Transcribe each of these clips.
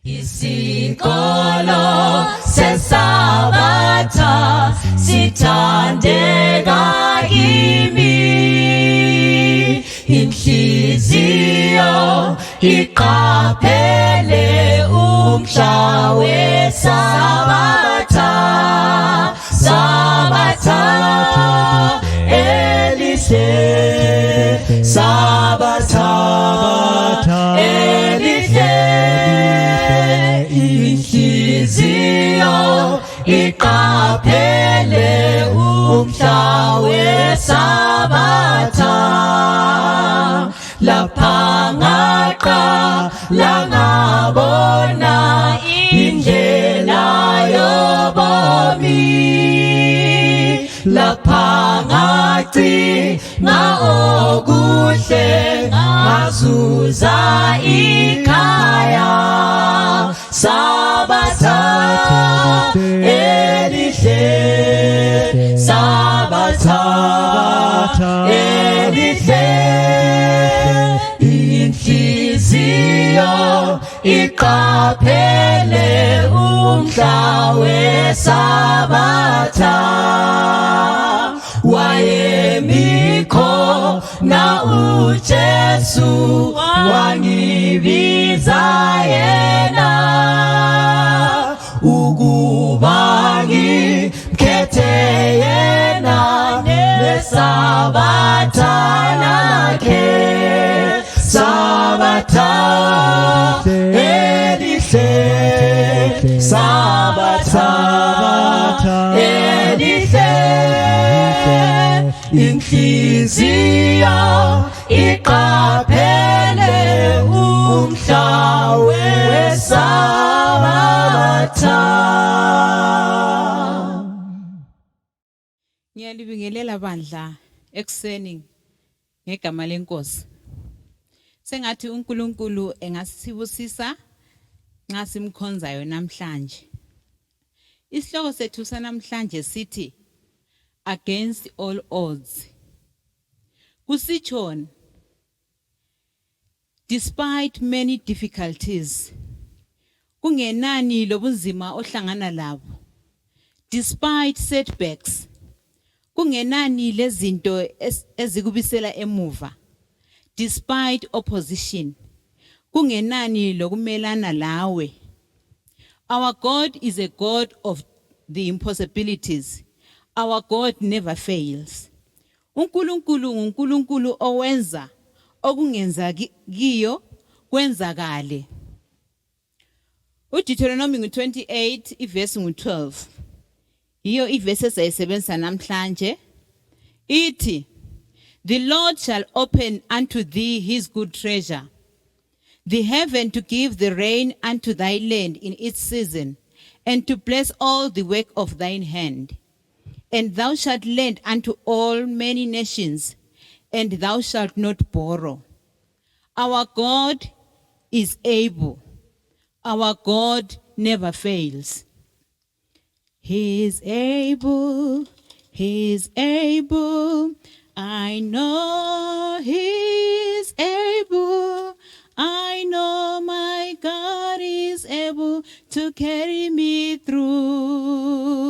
Isikolo sesabatha sithandeka kimi, inhliziyo iqaphele umhla wesabatha, sabatha elihle, sabatha elihle, inhliziyo iqaphele umhla wesabatha, lapha ngaqala ngabona indlela yobomi, lapha ngagcina okuhle ngazuza ikhaya, sabatha elihle, sabatha elihle, inhliziyo iqaphele umhla wesabatha, wayemikho na uJesu wangibiza yena, ukuba ngikhethe yena nesabatha lakhe, sabatha elihle, sabatha elihle, inhliziyo iqaphele umhla wesabatha. Ngiyalibingelela bandla ekuseni ngegama lenkosi. Sengathi uNkulunkulu engasibusisa nxa simkhonzayo namhlanje. Isihloko sethu sanamhlanje sithi against all odds. Kusitshoni, despite many difficulties, kungenani lobunzima ohlangana labo, despite setbacks, kungenani lezinto ezikubisela emuva, despite opposition, kungenani lokumelana lawe. Our God is a God of the impossibilities. Our God never fails. uNkulunkulu owenza okungenzakiyo kwenzakale. uDeuteronomy 28 iverse 12. Iyo iverse esayisebenzisa namhlanje ithi, the Lord shall open unto thee his good treasure, the heaven to give the rain unto thy land in its season, and to bless all the work of thine hand. And thou shalt lend unto all many nations, and thou shalt not borrow. Our God is able. Our God never fails. He is able. He is able. I know he is able. I know my God is able to carry me through.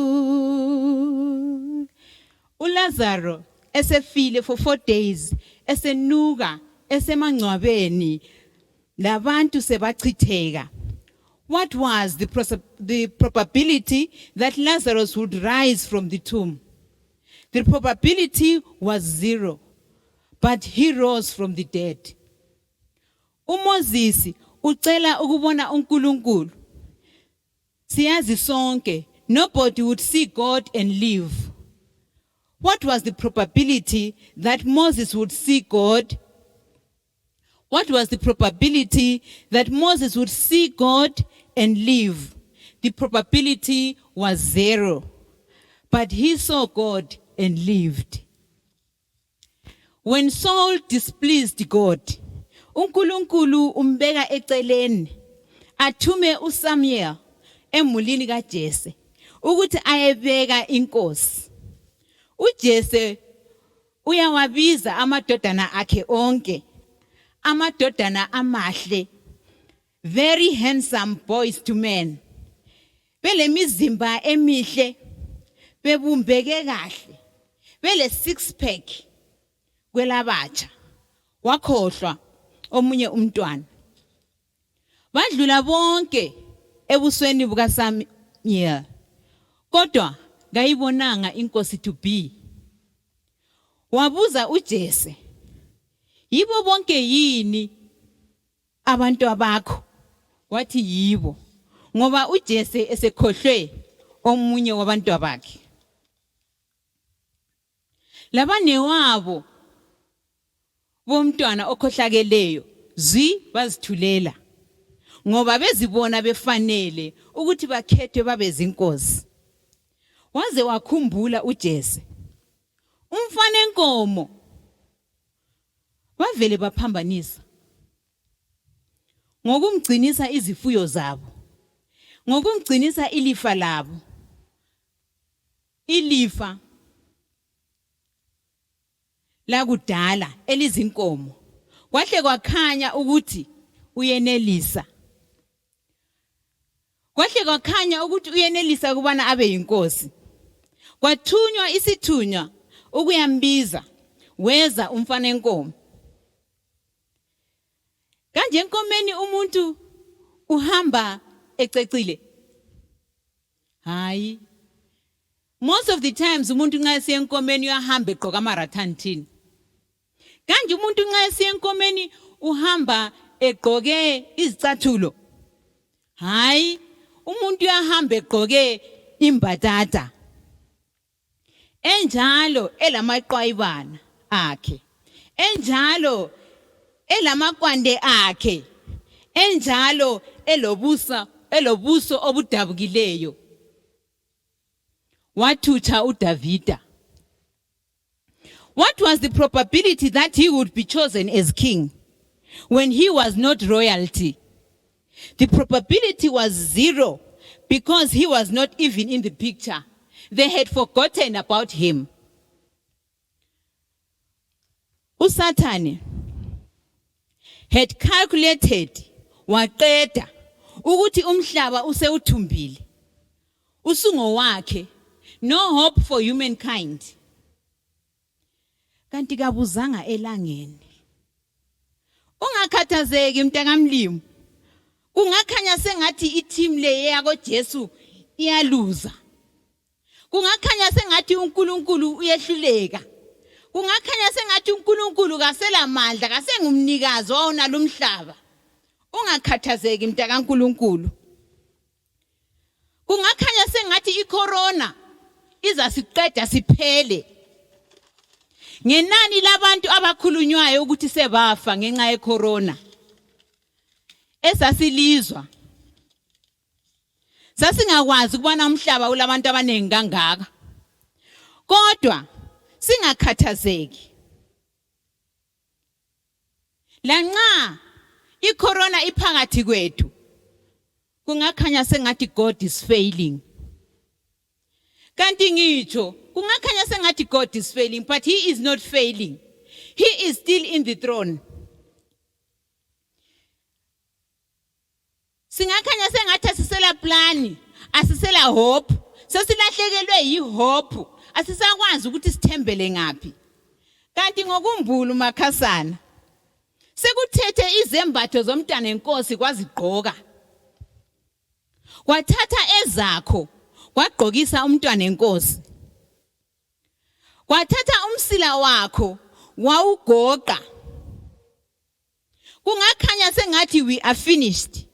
uLazaro esefile for 4 days, esenuka, esemangcwabeni, labantu sebachitheka. What was the probability that Lazarus would rise from the tomb? The probability was 0, but he rose from the dead. uMoses ucela ukubona uNkulunkulu. Siyazi sonke, nobody would see God and live. What was the probability that Moses would see God? What was the probability that Moses would see God and live? The probability was 0, but he saw God and lived. When Saul displeased God, uNkulunkulu umbeka eceleni, athume uSamuel emulini kaJese ukuthi ayebeka inkosi. uJese uyawabiza amadodana akhe onke, amadodana amahle very handsome boys to men. Belemizimba emihle, bebumbeke kahle, bele six pack kwelabatsha. Wakhohlwa omunye umntwana. Badlula bonke ebusweni buka Samuel. Kodwa ngayibonanga inkosi to be. Wabuza uJese, yibo bonke yini abantu abakho? Wathi yibo, ngoba uJese esekhohlwe omunye wabantu bakhe. Labanewabo bomntwana okhohlakeleyo bazithulela, ngoba bezibona befanele ukuthi bakhethwe babe zinkosi. Waze wakhumbula uJese, umfana enkomo, bavele baphambanisa ngokumgcinisa izifuyo zabo, ngokumgcinisa ilifa labo, ilifa lakudala elizinkomo. Kwahle kwakhanya ukuthi uyenelisa. Kwahle kwakhanya ukuthi uyenelisa kubana abe yinkosi. Kwathunywa isithunywa ukuyambiza, weza umfana enkomo. Kanje enkomeni umuntu uhamba ececile? Hayi. Most of the times umuntu nxa esiya enkomeni uyahamba egqoka amarathantini. Kanje umuntu nxa esiya enkomeni uhamba egqoke izicathulo? Hayi, umuntu uyahamba egqoke imbatata. Enjalo elamaqwayibana akhe. Enjalo elamakwande akhe. Enjalo elobuso obudabukileyo. Wathutha uDavida. What was the probability that he would be chosen as king when he was not royalty? The probability was 0 because he was not even in the picture. They had forgotten about him. uSathane had calculated, waqeda ukuthi umhlaba usewuthumbile, usungowakhe, no hope for humankind. Kanti kabuzanga elangeni. Ungakhathazeki mntakamlimo. Kungakhanya sengathi i-team le yako Jesu iyaluza. Kungakhanya sengathi uNkulunkulu uyehluleka. Kungakhanya sengathi uNkulunkulu kasela mandla, kasengumnikazi wawonalo umhlaba. Ungakhathazeki mntakaNkulunkulu. Kungakhanya sengathi icorona izasiqeda siphele. Ngenani labantu abakhulunywayo ukuthi sebafa ngenxa yecorona. Esasilizwa. Sasingakwazi ukubona umhlaba ulabantu abanengi kangaka. Kodwa singakhathazeki. Lanxa icorona iphakathi kwethu, kungakhanya sengathi God is failing. Kanti ngitsho kungakhanya sengathi God is failing, but he is not failing. He is still in the throne. Singakhanya sengathi asisela plani, asisela hope, sesilahlekelwe yihope, asisakwazi ukuthi sithembele ngapi. Kanti ngokumbulu makhasana, sekuthethe izembatho zomntana enkosi kwazigqoka. Wathatha ezakho, wagqokisa umntwana enkosi. Wathatha umsila wakho, wawugoqa. Kungakhanya sengathi we are finished.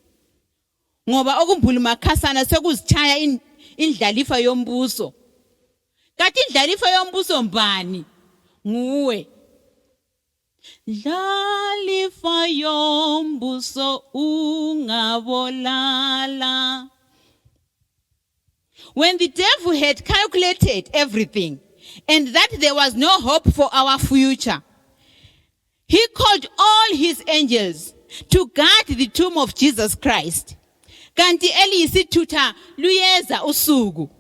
Ngoba okumbulu makhasana sekuzithaya indlalifa yombuso. Kanti indlalifa yombuso mbani? Nguwe. Ndlalifa yombuso ungabolala. When the devil had calculated everything and that there was no hope for our future, he called all his angels to guard the tomb of Jesus Christ. Kanti eliyisithutha luyeza usuku.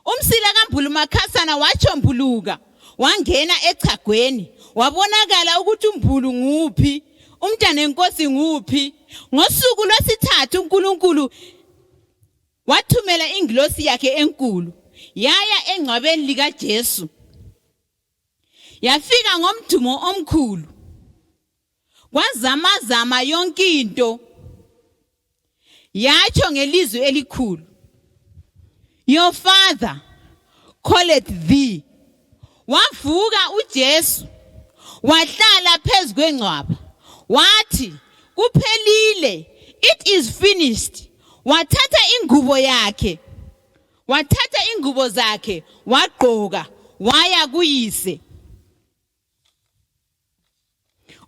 Umsila kaMbulu makhasana wachombuluka, wangena echagweni, wabonakala ukuthi uMbulu nguphi, umntana enkosi nguphi, Ngosuku lwesithathu uNkulunkulu wathumela ingilosi yakhe enkulu yaya engcwabeni lika Jesu. Yafika ngomdumo omkhulu. Kwazamazama yonke into. Yatsho ngelizwi elikhulu. Your father calleth thee. Wavuka uJesu. Wahlala phezu kwengcwaba. Wathi kuphelile. It is finished. Wathatha ingubo zakhe. Wagqoka. Waya kuyise.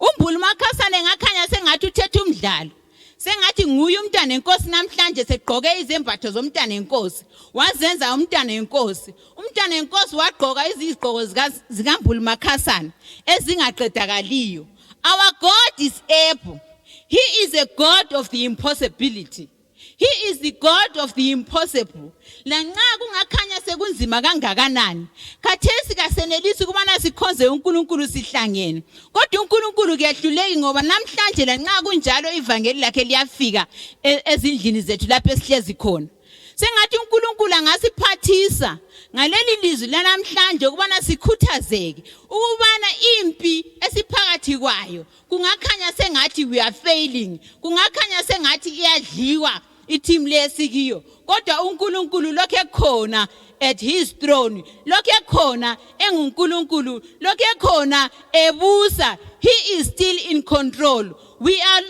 Umbulu makhasane ngakhanya sengathi uthethe umdlalo. Sengathi nguye umntana enkosi namhlanje segqoke izembatho zomntana enkosi. Wazenza umntana enkosi. Umntana enkosi wagqoka izigqoko zikambulu makhasana ezingaqedakaliyo. Our God is able. He is a God of the impossibility. He is the God of the impossible. Lanxa kungakhanya sekunzima kangakanani. Khathesi kasenelisi kubana sikhonze uNkulunkulu sihlangene. Kodwa uNkulunkulu kuyahluleki ngoba namhlanje lanxa kunjalo ivangeli lakhe liyafika ezindlini zethu lapho esihlezi khona. Sengathi uNkulunkulu angasiphathisa ngaleli lizwi lanamhlanje ukubana sikhuthazeke ukubana impi esiphakathi kwayo kungakhanya sengathi we are failing. Kungakhanya sengathi iyadliwa iteam lesikiyo. Kodwa uNkulunkulu lokho ekhona at his throne. Lokho ekhona enguNkulunkulu. Lokho ekhona ebusa. He is still in control. We are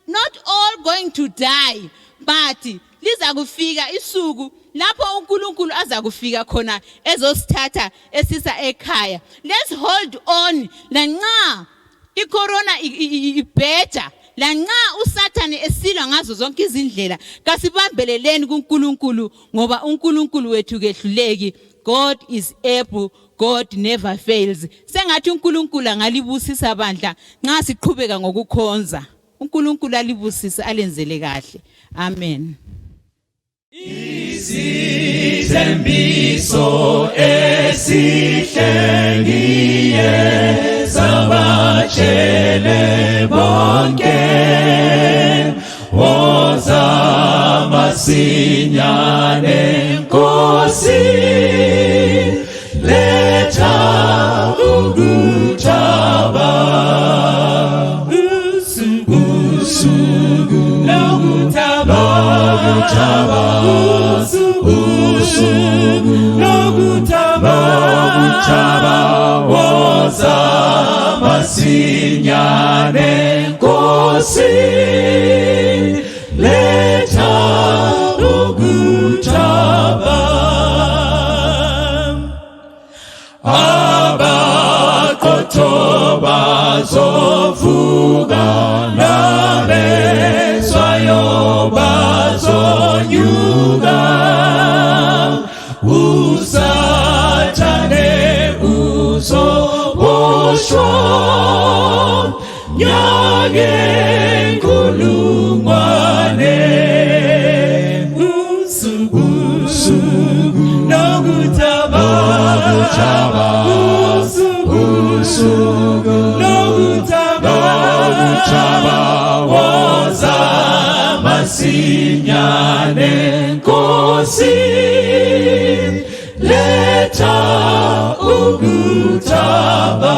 not all going to die, but liza kufika isuku lapho uNkulunkulu aza kufika khona ezosithatha esisa ekhaya. Let's hold on. Lanxa icorona ibheja, lanxa uSathane esilwa ngazo zonke izindlela, kasibambeleleni kuNkulunkulu ngoba uNkulunkulu wethu kehluleki. God is able. God never fails. Sengathi uNkulunkulu angalibusisa bandla nxa siqhubeka ngokukhonza. uNkulunkulu alibusisa alenzele kahle. Amen. Izithembiso esihlengiye sabatshele bonke woza masinyane Nkosi letha ukuthaba usuku lokutaba woza masinyane Nkosi letha ukuthaba abaqotho bazovuka nabezwayo bazonyuka uSathane uzoboshwa ngenkulungwane usuku lokutaba usuku lokutaba woza masinyane Nkosi letha ukuthaba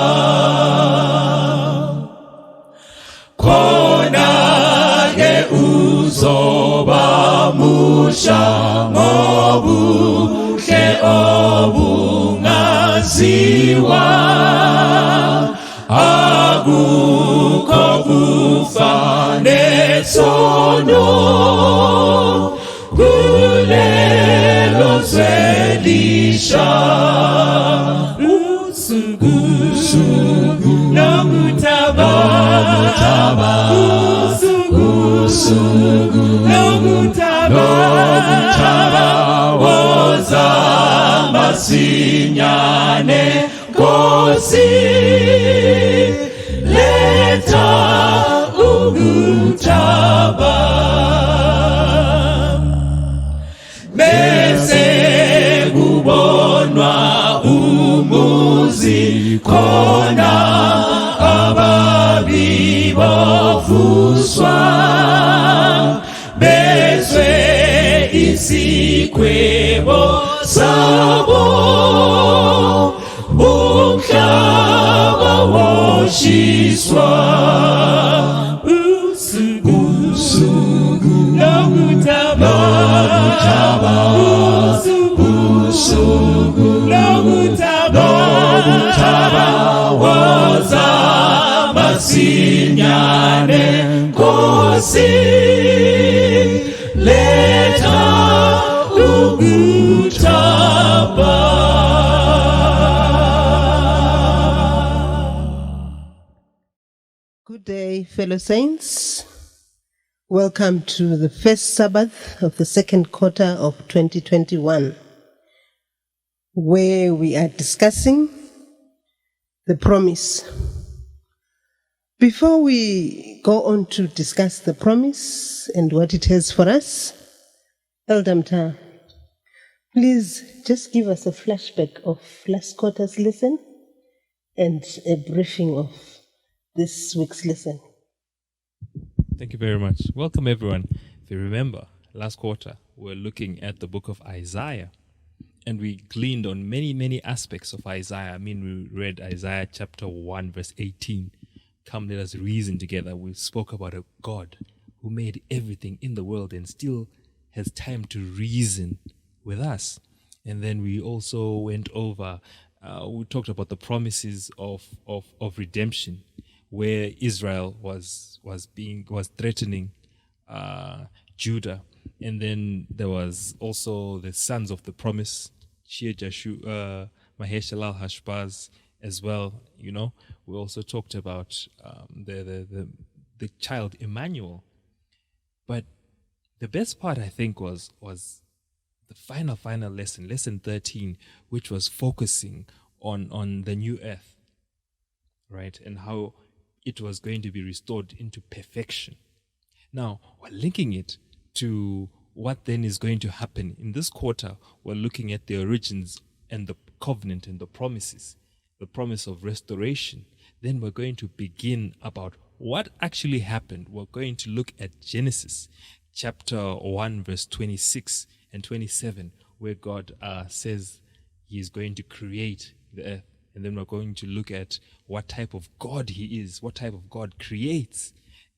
khona ke uzoba musha ngobuhle obungaziwa akukho kufa nesono kulelo zwelisha usuku lokutaba usuku lokutaba woza masinyane Nkosi letha ukuthaba bese kubonwa umuzi khona ababi bavuswa isikwebo sabo umhlaba woshiswa usuku lokutaba usuku lokutaba woza masinyane Nkosi letha ukuthaba. Good day, fellow saints. Welcome to the first Sabbath of the second quarter of 2021, where we are discussing the promise. Before we go on to discuss the promise and what it has for us, Elder Mta, please just give us a flashback of last quarter's lesson and a briefing of this week's lesson. Thank you very much. Welcome, everyone. If you remember, last quarter, we were looking at the book of Isaiah, and we gleaned on many, many aspects of Isaiah. I mean, we read Isaiah chapter 1, verse 18. Come, let us reason together. We spoke about a God who made everything in the world and still has time to reason with us. And then we also went over, we talked about the promises of redemption, where Israel was threatening Judah. And then there was also the sons of the promise, Shir Jashu, Maheshalal Hashbaz, as well. You know, we also talked about the child Emmanuel. But the best part, I think, was the final lesson, lesson 13, which was focusing on the new earth, right, and how it was going to be restored into perfection. Now, we're linking it to what then is going to happen in this quarter. We're looking at the origins and the covenant and the promises, the promise of restoration. Then we're going to begin about what actually happened. We're going to look at Genesis chapter 1, verse 26 and 27, where God says he is going to create the earth. And then we're going to look at what type of God he is, what type of God creates.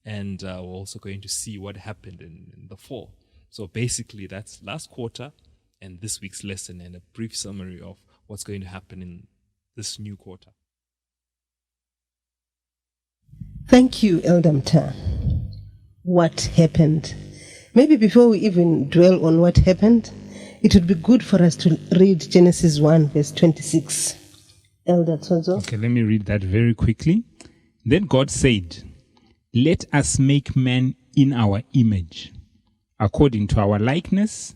And we're also going to see what happened in the fall. So basically, that's last quarter and this week's lesson, and a brief summary of what's going to happen in this new quarter. Thank you, Elder Mta. What happened? Maybe before we even dwell on what happened, it would be good for us to read Genesis 1, verse 26. Elder Tsozo. Okay, let me read that very quickly. Then God said, "Let us make man in our image, according to our likeness.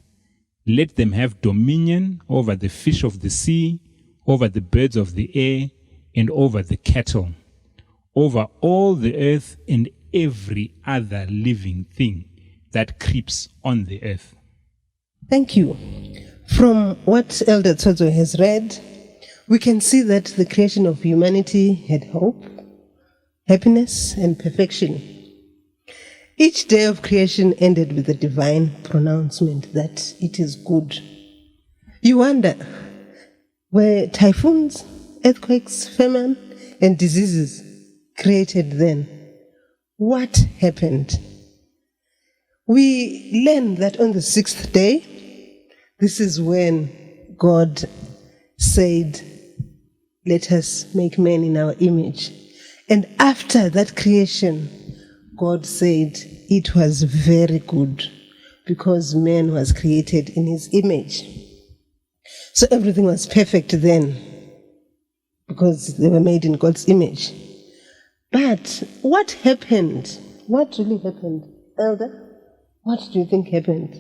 Let them have dominion over the fish of the sea, over the birds of the air, and over the cattle, over all the earth and every other living thing that creeps on the earth." Thank you. From what Elder Tsozo has read, we can see that the creation of humanity had hope, happiness, and perfection. Each day of creation ended with a divine pronouncement that it is good. You wonder, were typhoons, earthquakes, famine, and diseases created then? What happened? We learn that on the sixth day, this is when God said, "Let us make man in our image." And after that creation, God said it was very good because man was created in his image. So everything was perfect then because they were made in God's image. But what happened? What really happened? Elder, what do you think happened?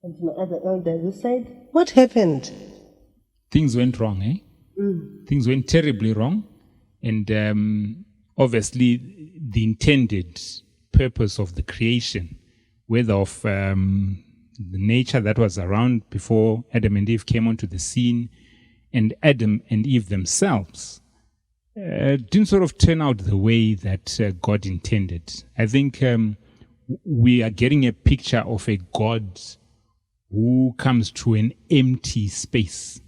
And my other elder this side, what happened? Things went wrong, eh? Things went terribly wrong. And obviously, the intended purpose of the creation, whether of the nature that was around before Adam and Eve came onto the scene, and Adam and Eve themselves, didn't sort of turn out the way that God intended. I think we are getting a picture of a God who comes to an empty space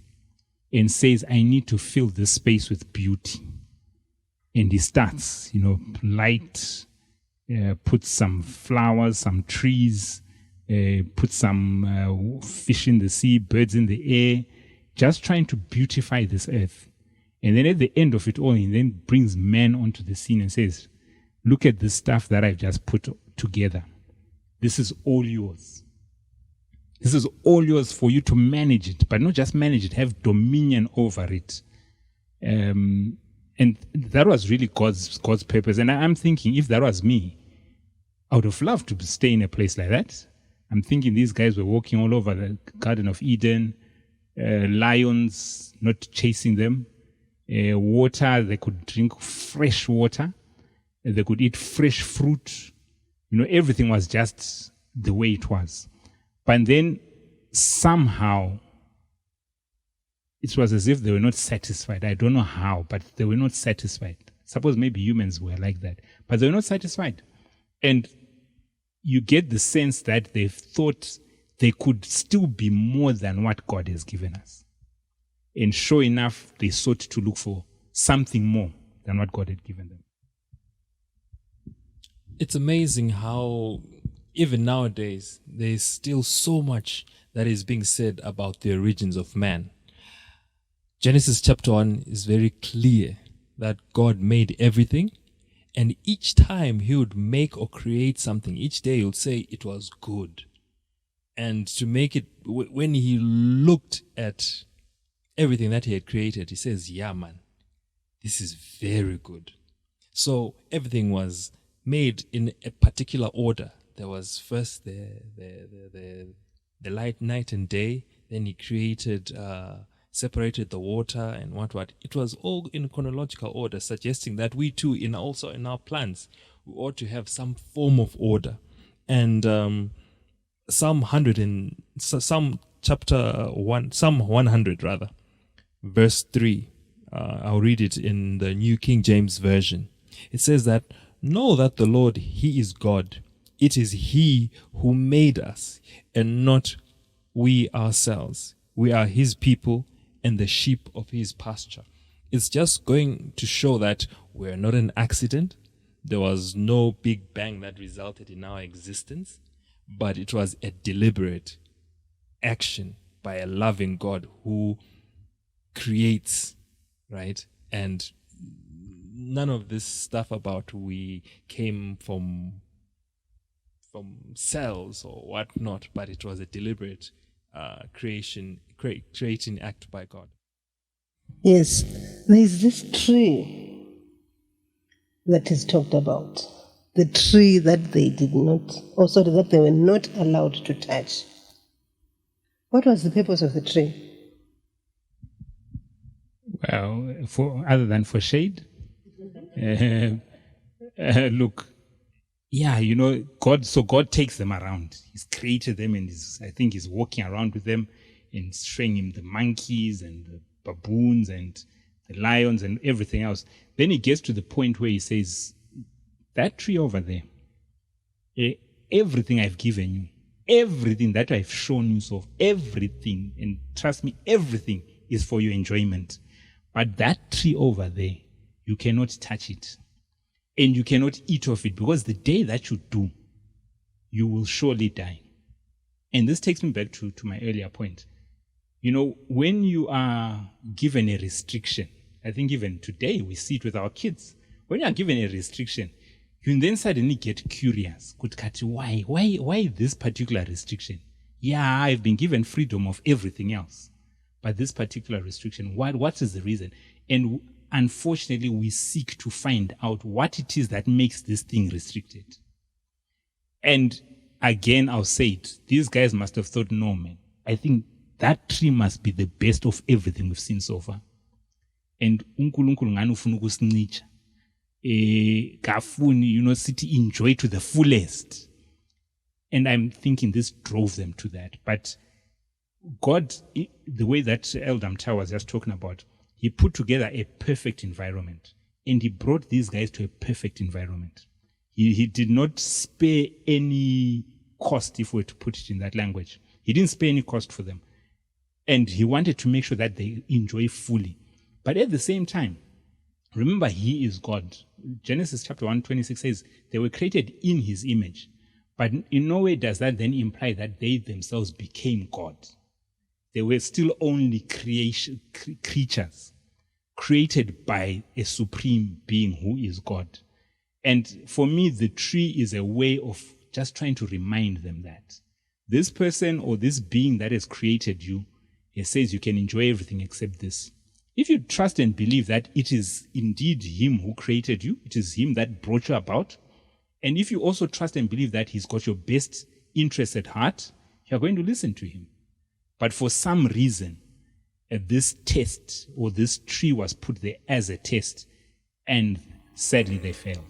and says, I need to fill this space with beauty. And he starts, light, put some flowers, some trees, put some fish in the sea, birds in the air, just trying to beautify this earth. And then at the end of it all, he then brings man onto the scene and says, look at the stuff that I've just put together. This is all yours. This is all yours for you to manage it, but not just manage it, have dominion over it. And that was really God's purpose. And I'm thinking, if that was me, I would have loved to stay in a place like that. I'm thinking these guys were walking all over the Garden of Eden, lions not chasing them, water, they could drink fresh water, they could eat fresh fruit. Everything was just the way it was. But then somehow it was as if they were not satisfied. I don't know how, but they were not satisfied. Suppose maybe humans were like that, but they were not satisfied. And you get the sense that they thought they could still be more than what God has given us. And sure enough, they sought to look for something more than what God had given them. It's amazing how even nowadays there's still so much that is being said about the origins of man. Genesis chapter 1 is very clear that God made everything, and each time he would make or create something, each day he would say it was good. And to make it, when he looked at everything that he had created, he says, yeah, man, this is very good. So everything was made in a particular order. There was first the light, night and day. Then he created, separated the water and what. It was all in chronological order, suggesting that we too, in our plans, we ought to have some form of order. And Psalm 100 rather, verse 3. I'll read it in the New King James Version. It says that, know that the Lord, he is God. It is he who made us and not we ourselves. We are his people and the sheep of his pasture. It's just going to show that we're not an accident. There was no big bang that resulted in our existence, but it was a deliberate action by a loving God who creates, right? And none of this stuff about we came from cells or whatnot, but it was a deliberate creating act by God. Yes, there is this tree that is talked about. The tree that they did not, that they were not allowed to touch. What was the purpose of the tree? Well, other than for shade. Look, yeah, God takes them around. He's created them, and I think he's walking around with them and showing him the monkeys and the baboons and the lions and everything else. Then he gets to the point where he says, that tree over there, everything I've given you, everything that I've shown you, so everything, and trust me, everything is for your enjoyment. But that tree over there, you cannot touch it. And you cannot eat of it, because the day that you do, you will surely die. And this takes me back to my earlier point. When you are given a restriction, I think even today we see it with our kids. When you are given a restriction, you then suddenly get curious. Why this particular restriction? Yeah, I've been given freedom of everything else. But this particular restriction, what is the reason? And unfortunately, we seek to find out what it is that makes this thing restricted. And again, I'll say it. These guys must have thought, no, man, I think that tree must be the best of everything we've seen so far. And uNkulunkulu ngani ufuna ukusincicha. Kafuni, city enjoy to the fullest. And I'm thinking this drove them to that. But God, the way that Elder Mta was just talking about, he put together a perfect environment, and he brought these guys to a perfect environment. He did not spare any cost, if we were to put it in that language. He didn't spare any cost for them. And he wanted to make sure that they enjoy fully. But at the same time, remember, he is God. Genesis chapter 1:26 says they were created in his image. But in no way does that then imply that they themselves became God. They were still only creatures created by a supreme being who is God. And for me, the tree is a way of just trying to remind them that this person or this being that has created you, it says you can enjoy everything except this. If you trust and believe that it is indeed him who created you, it is him that brought you about, and if you also trust and believe that he's got your best interests at heart, you're going to listen to him. But for some reason, this test or this tree was put there as a test, and sadly they failed.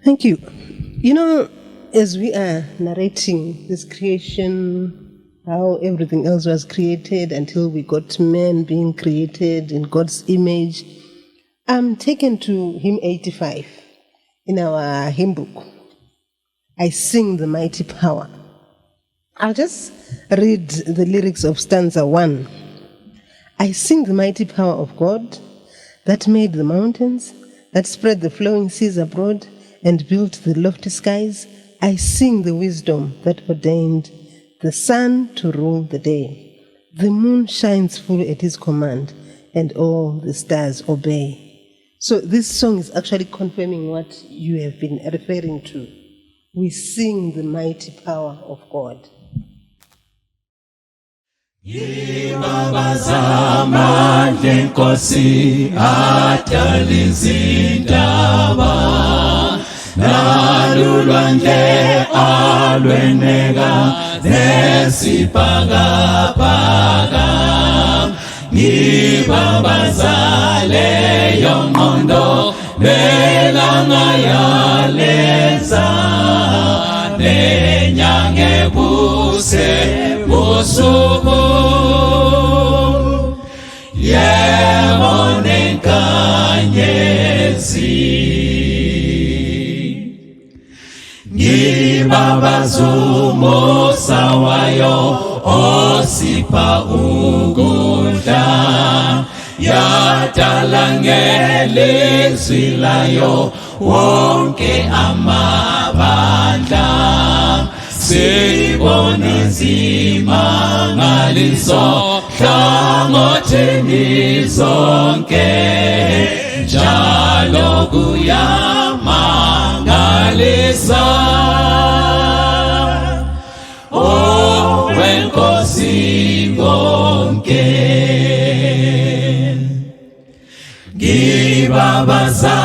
Thank you. You know, as we are narrating this creation, how everything else was created until we got man being created in God's image, I'm taken to hymn 85 in our hymn book. I sing the mighty power. I'll just read the lyrics of stanza 1. I sing the mighty power of God that made the mountains, that spread the flowing seas abroad and built the lofty skies. I sing the wisdom that ordained the sun to rule the day. The moon shines full at his command, and all the stars obey. So this song is actually confirming what you have been referring to. We sing the mighty power of God. Amandla Nkosi adala izintaba nalulwandle alweneka nesibhakabhaka ngibabazale yongqondo belanga yalenza nenyanga ebuse busuku yebo nenkanyezi ngibabazumo sawayo osipha ukudla yadala ngelizwi layo wonke amabandla sibona izimangaliso hlangothini zonke njalo kuyamangalisa wenkosi konke ngibabaza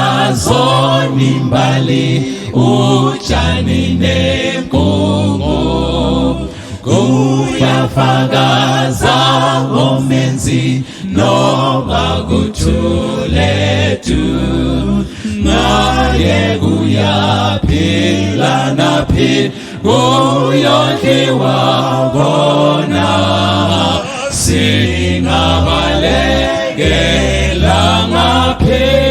nimbali utshani nenkungu kuyafakaza ngomenzi noba kuthule tu ngaye kuyaphila naphi kuyondliwa kona singabalekela ngaphi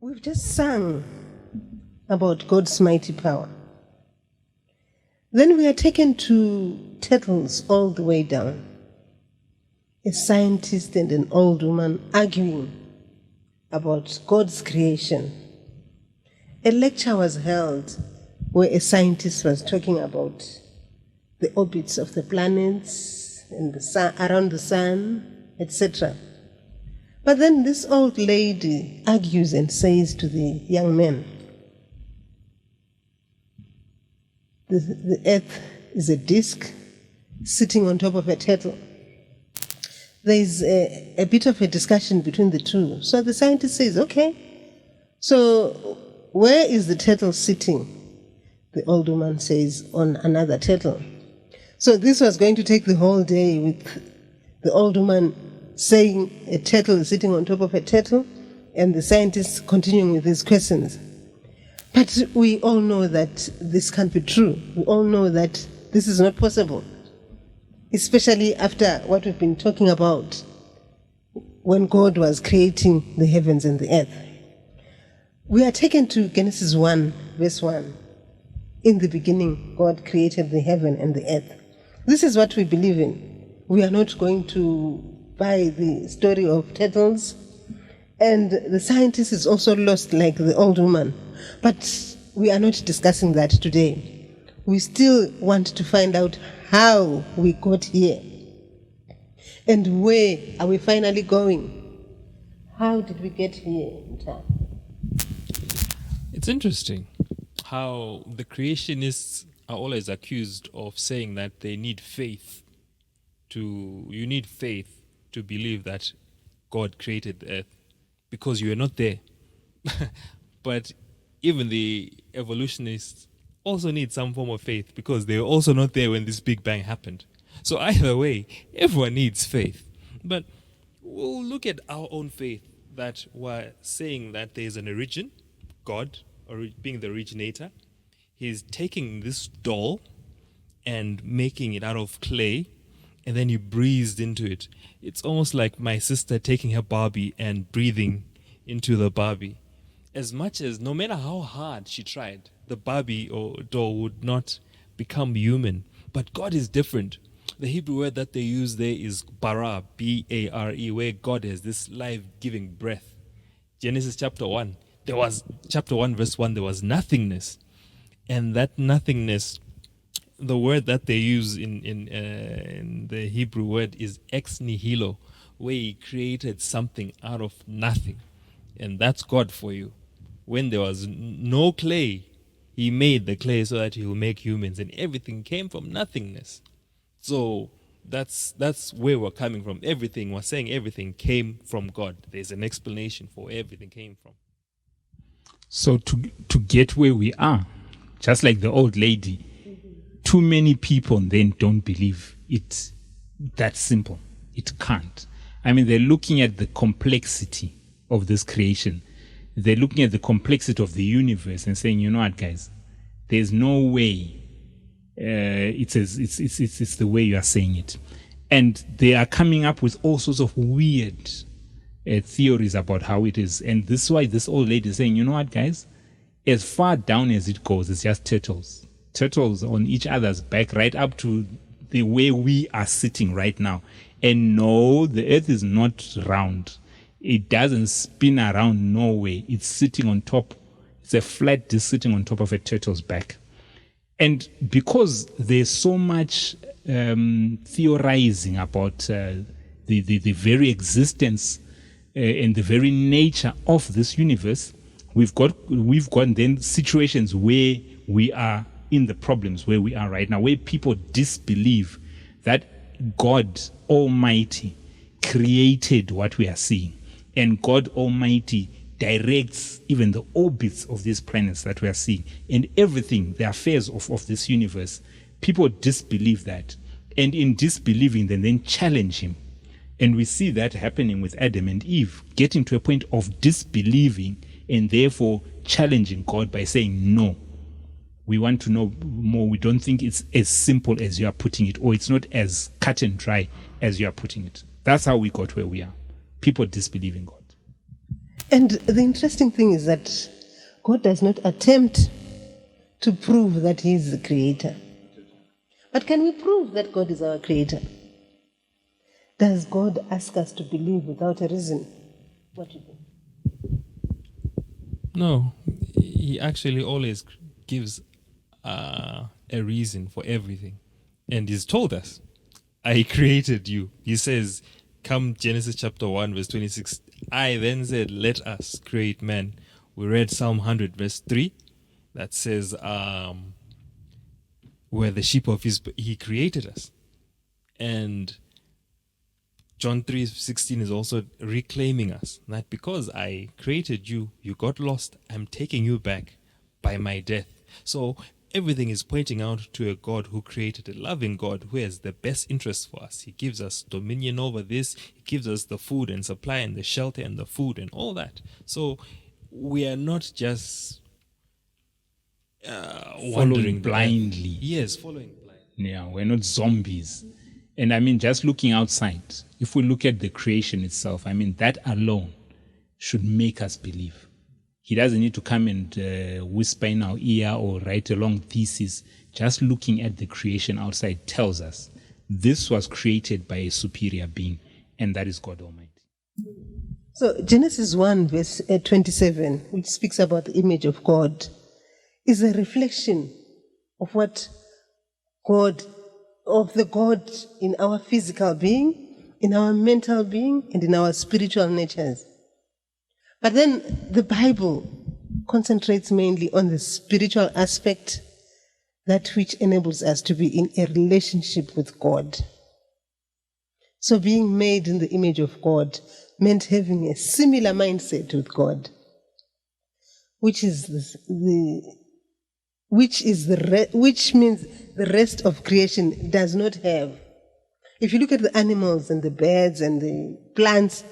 We've just sung about God's mighty power. Then we are taken to turtles all the way down. A scientist and an old woman arguing about God's creation. A lecture was held where a scientist was talking about the orbits of the planets and the sun, around the sun, etc. But then this old lady argues and says to the young man, the earth is a disc sitting on top of a turtle. There is a bit of a discussion between the two. So the scientist says, okay, so where is the turtle sitting? The old woman says, on another turtle. So this was going to take the whole day with the old woman saying a turtle is sitting on top of a turtle and the scientist continuing with his questions. But we all know that this can't be true. We all know that this is not possible. especially after what we've been talking about when God was creating the heavens and the earth. We are taken to Genesis 1, verse 1. In the beginning, God created the heaven and the earth. This is what we believe in. We are not going to buy the story of turtles. And the scientist is also lost like the old woman. But we are not discussing that today. We still want to find out how we got here. And where are we finally going? How did we get here in time? It's interesting how the creationists are always accused of saying that they need faith you need faith to believe that God created the earth because you are not there. But even the evolutionists also need some form of faith because they were also not there when this Big Bang happened. So either way, everyone needs faith. But we'll look at our own faith that we're saying that there's an origin, God, or being the originator. He's taking this doll and making it out of clay, and then he breathed into it. It's almost like my sister taking her Barbie and breathing into the Barbie. As much as, no matter how hard she tried, the Barbie or doll would not become human. But God is different. The Hebrew word that they use there is bara, B-A-R-E, where God has this life-giving breath. Genesis chapter 1, chapter 1 verse 1, there was nothingness. And that nothingness, the word that they use in the Hebrew word is ex nihilo, where he created something out of nothing. And that's God for you. When there was no clay, he made the clay so that he will make humans, and everything came from nothingness. So that's where we're coming from. Everything, we're saying everything came from God. There's an explanation for where everything came from. So to get where we are, just like the old lady, too many people then don't believe it's that simple. It can't. I mean, they're looking at the complexity of this creation. They're looking at the complexity of the universe and saying, you know what, guys, there's no way it's the way you are saying it. And they are coming up with all sorts of weird theories about how it is. And this is why this old lady is saying, you know what, guys, as far down as it goes, it's just turtles. Turtles on each other's back, right up to the way we are sitting right now. And no, the earth is not round. It doesn't spin around no way. It's sitting on top. It's a flat disc sitting on top of a turtle's back. And because there's so much theorizing about the very existence and the very nature of this universe, we've got then situations where we are in the problems where we are right now, where people disbelieve that God Almighty created what we are seeing, and God Almighty directs even the orbits of these planets that we are seeing, and everything, the affairs of this universe. People disbelieve that, and in disbelieving, they then challenge him. And we see that happening with Adam and Eve, getting to a point of disbelieving and therefore challenging God by saying, no, we want to know more. We don't think it's as simple as you are putting it, or it's not as cut and dry as you are putting it. That's how we got where we are. People disbelieving God. And the interesting thing is that God does not attempt to prove that he is the creator. But can we prove that God is our creator? Does God ask us to believe without a reason? What do you think? No, he actually always gives a reason for everything. And he's told us, I created you. He says, come Genesis chapter 1, verse 26, I then said, let us create man. We read Psalm 100, verse 3, that says, we're the sheep of he created us. And John 3:16 is also reclaiming us, that because I created you, you got lost, I'm taking you back by my death. So everything is pointing out to a God who created, a loving God who has the best interests for us. He gives us dominion over this. He gives us the food and supply and the shelter and the food and all that. So we are not just following blindly. Yes, following blindly. Yeah, we're not zombies. And I mean, just looking outside, if we look at the creation itself, I mean, that alone should make us believe. He doesn't need to come and whisper in our ear or write a long thesis. Just looking at the creation outside tells us this was created by a superior being, and that is God Almighty. So Genesis 1 verse 27, which speaks about the image of God, is a reflection of what God, of the God in our physical being, in our mental being, and in our spiritual natures. But then the Bible concentrates mainly on the spiritual aspect, that which enables us to be in a relationship with God. So being made in the image of God meant having a similar mindset with God, which means the rest of creation does not have. If you look at the animals and the birds and the plants,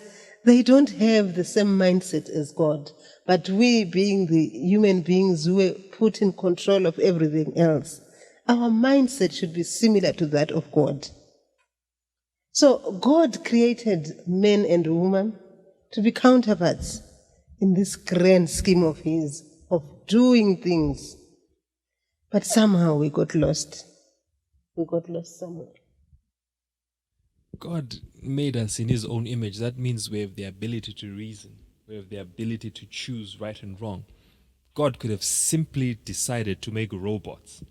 they don't have the same mindset as God. But we, being the human beings who were put in control of everything else, our mindset should be similar to that of God. So God created men and women to be counterparts in this grand scheme of His, of doing things. But somehow we got lost. We got lost somewhere. God made us in His own image. That means we have the ability to reason. We have the ability to choose right and wrong. God could have simply decided to make robots,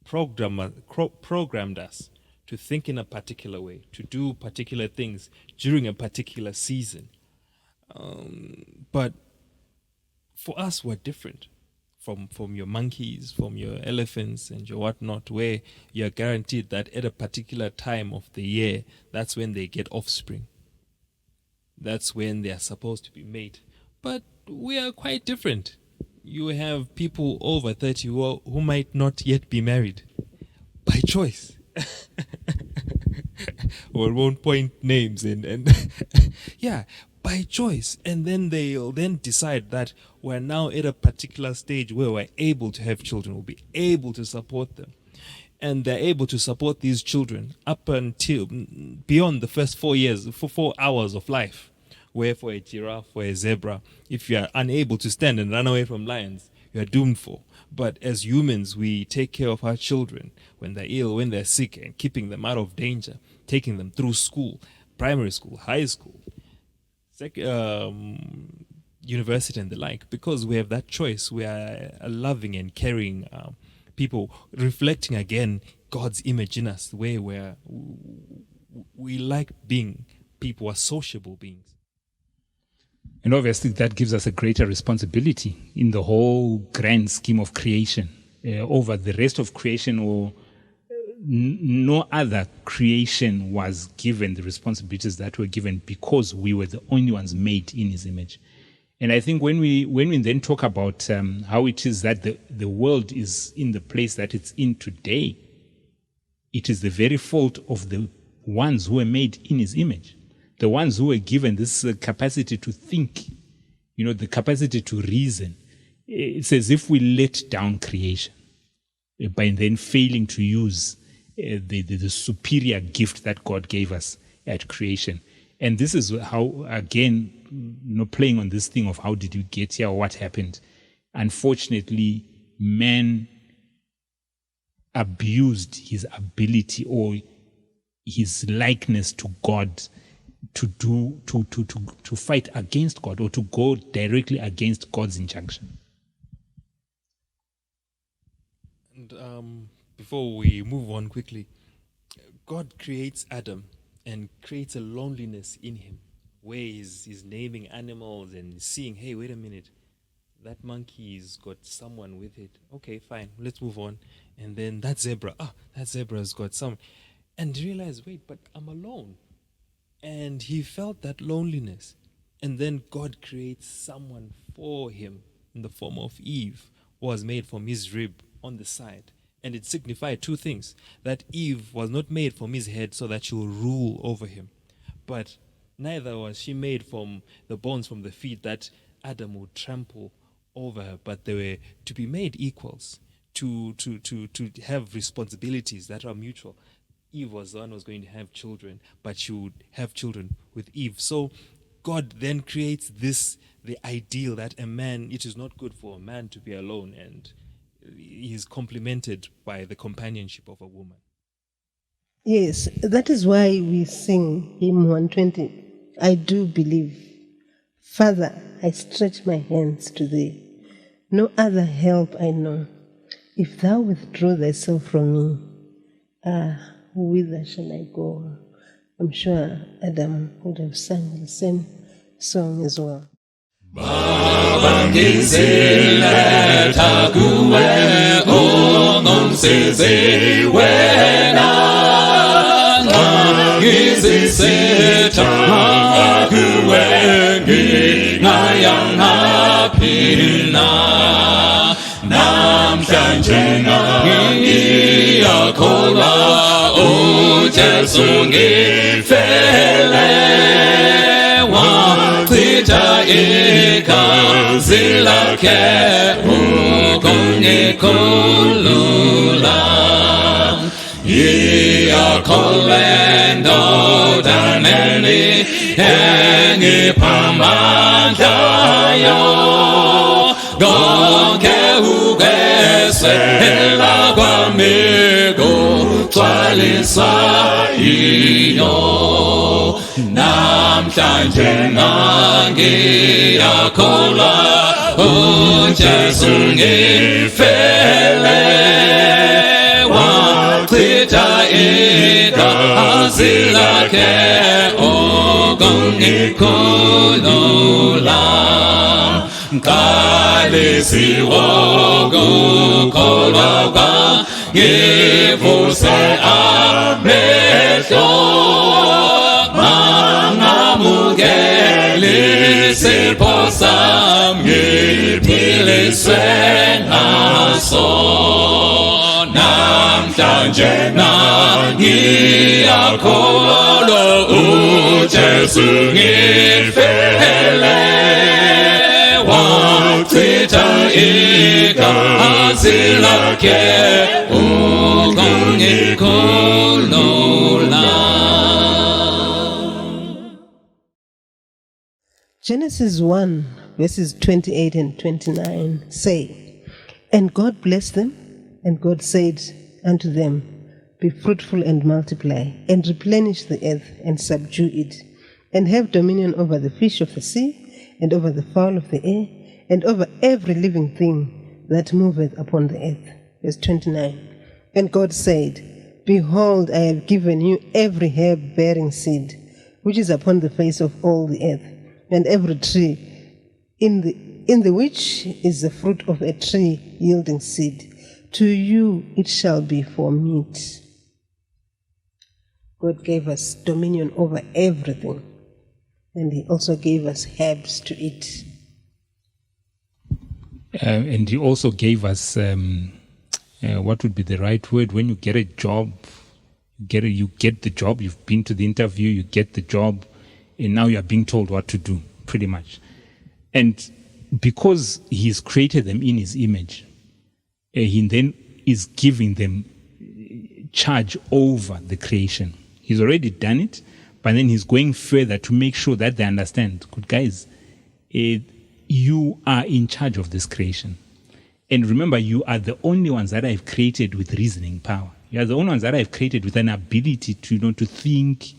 programmed us to think in a particular way, to do particular things during a particular season. But for us, we're different from your monkeys, from your elephants and your whatnot, where you're guaranteed that at a particular time of the year, that's when they get offspring. That's when they are supposed to be made. But we are quite different. You have people over 30 who might not yet be married by choice. Or won't point names and yeah, by choice. And then they'll then decide that we're now at a particular stage where we're able to have children, we'll be able to support them. And they're able to support these children up until beyond the first 4 years, for 4 hours of life. Where for a giraffe, for a zebra, if you are unable to stand and run away from lions, you are doomed for. But as humans, we take care of our children when they're ill, when they're sick, and keeping them out of danger, taking them through school, primary school, high school, university, and the like. Because we have that choice, we are a loving and caring people, reflecting again God's image in us, where we like being people who are sociable beings. And obviously that gives us a greater responsibility in the whole grand scheme of creation over the rest of creation, or no other creation was given the responsibilities that were given, because we were the only ones made in His image. And I think when we then talk about how it is that the world is in the place that it's in today, it is the very fault of the ones who were made in His image. The ones who were given this capacity to think, the capacity to reason. It's as if we let down creation by then failing to use the superior gift that God gave us at creation. And this is how, again, playing on this thing of how did you get here, or what happened. Unfortunately, man abused his ability or his likeness to God to fight against God, or to go directly against God's injunction. And before we move on quickly, God creates Adam and creates a loneliness in him, where he's naming animals and seeing, hey, wait a minute, that monkey's got someone with it. Okay, fine, let's move on. And then that zebra's got someone. And realize, wait, but I'm alone. And he felt that loneliness. And then God creates someone for him in the form of Eve, who was made from his rib on the side. And it signified two things: that Eve was not made from his head so that she will rule over him, but neither was she made from the bones from the feet that Adam would trample over her, but they were to be made equals, to have responsibilities that are mutual. Eve was the one who was going to have children, but she would have children with Eve. So God then creates the ideal that it is not good for a man to be alone, and he is complemented by the companionship of a woman. Yes, that is why we sing hymn 120. I do believe. Father, I stretch my hands to thee. No other help I know. If thou withdraw thyself from me, whither shall I go? I'm sure Adam would have sung the same song as well. Baba ngiziletha kuwe ungumsizi wena ngizisetha kuwe ngingayangaphi namhlanje ngiyakholwa uJesu ngifele wachitha igazi lakhe ukungikhulula ngiyakholwa endodaneni engipha amandlayo konke ukwesela kwami kugcwalisa iyo namhlanje ngiyakholwa uJesu ngifele wachitha igazi lakhe ukungikhulula ngalisiwo kukholwa kwangivuse amehlo mangamukelisipho sami ngiphiliswe ngaso namhlanje ngiyakholwa uJesu ngifele wachitha igazi lakhe ukungikhulula. Genesis 1, verses 28 and 29 say, And God blessed them, and God said unto them, Be fruitful and multiply, and replenish the earth, and subdue it, and have dominion over the fish of the sea, and over the fowl of the air, and over every living thing that moveth upon the earth. Verse 29. And God said, Behold, I have given you every herb bearing seed, which is upon the face of all the earth, and every tree in the which is the fruit of a tree yielding seed. To you it shall be for meat. God gave us dominion over everything, and He also gave us herbs to eat. And He also gave us, what would be the right word? When you get a job, you get the job, you've been to the interview, you get the job, and now you are being told what to do, pretty much. And because He's created them in His image, He then is giving them charge over the creation. He's already done it, but then He's going further to make sure that they understand, good guys, you are in charge of this creation. And remember, you are the only ones that I've created with reasoning power. You are the only ones that I've created with an ability to to think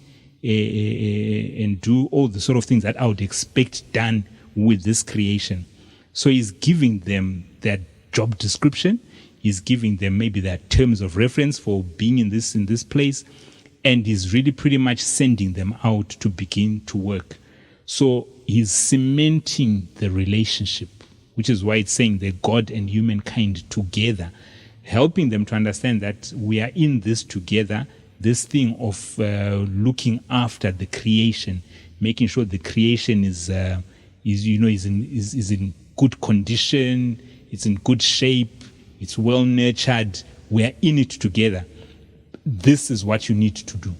and do all the sort of things that I would expect done with this creation. So He's giving them their job description. He's giving them maybe their terms of reference for being in this place. And He's really pretty much sending them out to begin to work. So He's cementing the relationship, which is why it's saying that God and humankind together, helping them to understand that we are in this together, this thing of looking after the creation, making sure the creation is in good condition, it's in good shape, it's well nurtured, we are in it together. This is what you need to do.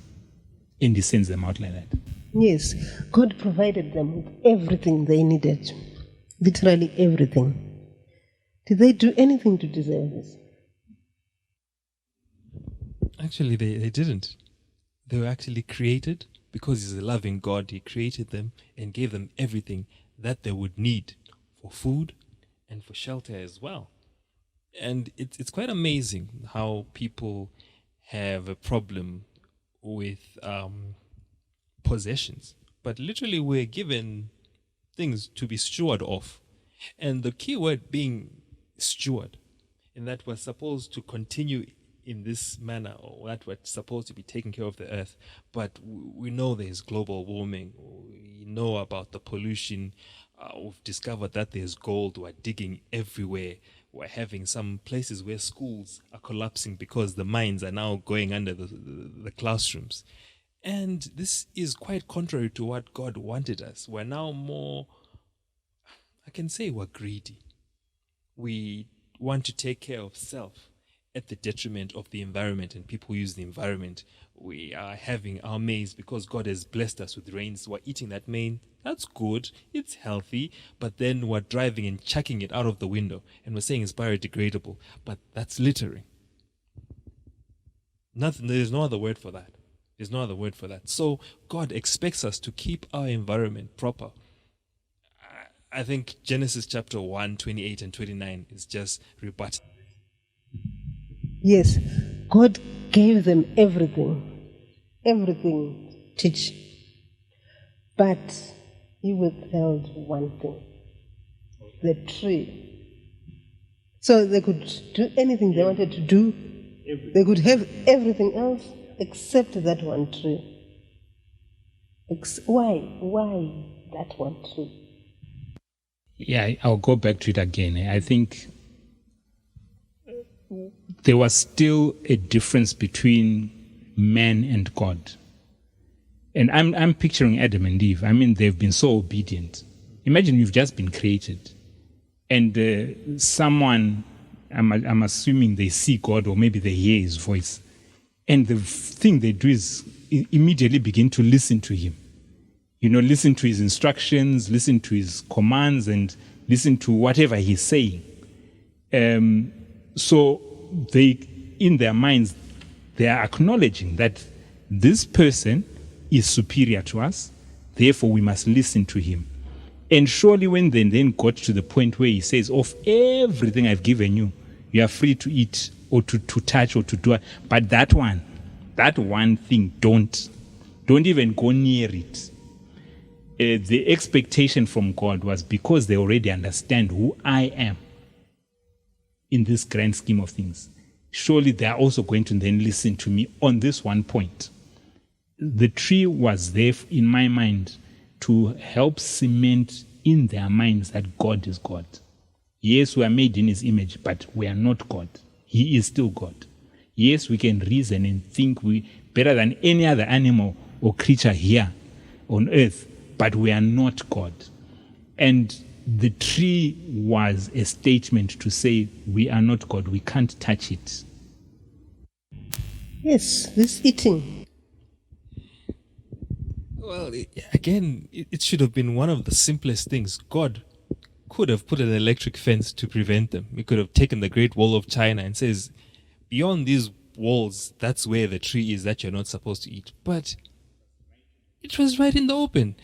And He sends them out like that. Yes, God provided them with everything they needed. Literally everything. Did they do anything to deserve this? Actually, they didn't. They were actually created because He's a loving God. He created them and gave them everything that they would need for food and for shelter as well. And it's quite amazing how people have a problem with possessions. But literally, we're given things to be steward of. And the key word being steward, in that we're supposed to continue in this manner, or that we're supposed to be taking care of the earth. But we know there's global warming. We know about the pollution. We've discovered that there's gold. We're digging everywhere. We're having some places where schools are collapsing because the mines are now going under the classrooms. And this is quite contrary to what God wanted us. We're now more, I can say we're greedy. We want to take care of self at the detriment of the environment, and people use the environment. We are having our maize because God has blessed us with rains. We're eating that maize. That's good. It's healthy. But then we're driving and chucking it out of the window, and we're saying it's biodegradable. But that's littering. There's no other word for that. There's no other word for that. So God expects us to keep our environment proper. I think Genesis chapter 1, 28 and 29 is just rebutting. Yes, God gave them everything teach. But He withheld one thing, the tree. So they could do anything they wanted to do. They could have everything else except that one tree. Why? Why that one tree? Yeah, I'll go back to it again. I think there was still a difference between man and God. And I'm picturing Adam and Eve. I mean, they've been so obedient. Imagine you've just been created, and someone, I'm assuming they see God, or maybe they hear His voice, and the thing they do is immediately begin to listen to Him. Listen to His instructions, listen to His commands, and listen to whatever He's saying. So they, in their minds, they are acknowledging that this person is superior to us, therefore we must listen to him. And surely when they then got to the point where He says, of everything I've given you, you are free to eat or to touch or to do it, but that one thing, don't even go near it. The expectation from God was because they already understand who I am in this grand scheme of things. Surely they are also going to then listen to me on this one point. The tree was there in my mind to help cement in their minds that God is God. Yes, we are made in His image, but we are not God. He is still God. Yes, we can reason and think we better than any other animal or creature here on earth, but we are not God. And the tree was a statement to say, we are not God, we can't touch it. Yes, this eating. Well, it should have been one of the simplest things. God could have put an electric fence to prevent them. He could have taken the Great Wall of China and says, beyond these walls, that's where the tree is that you're not supposed to eat. But it was right in the open,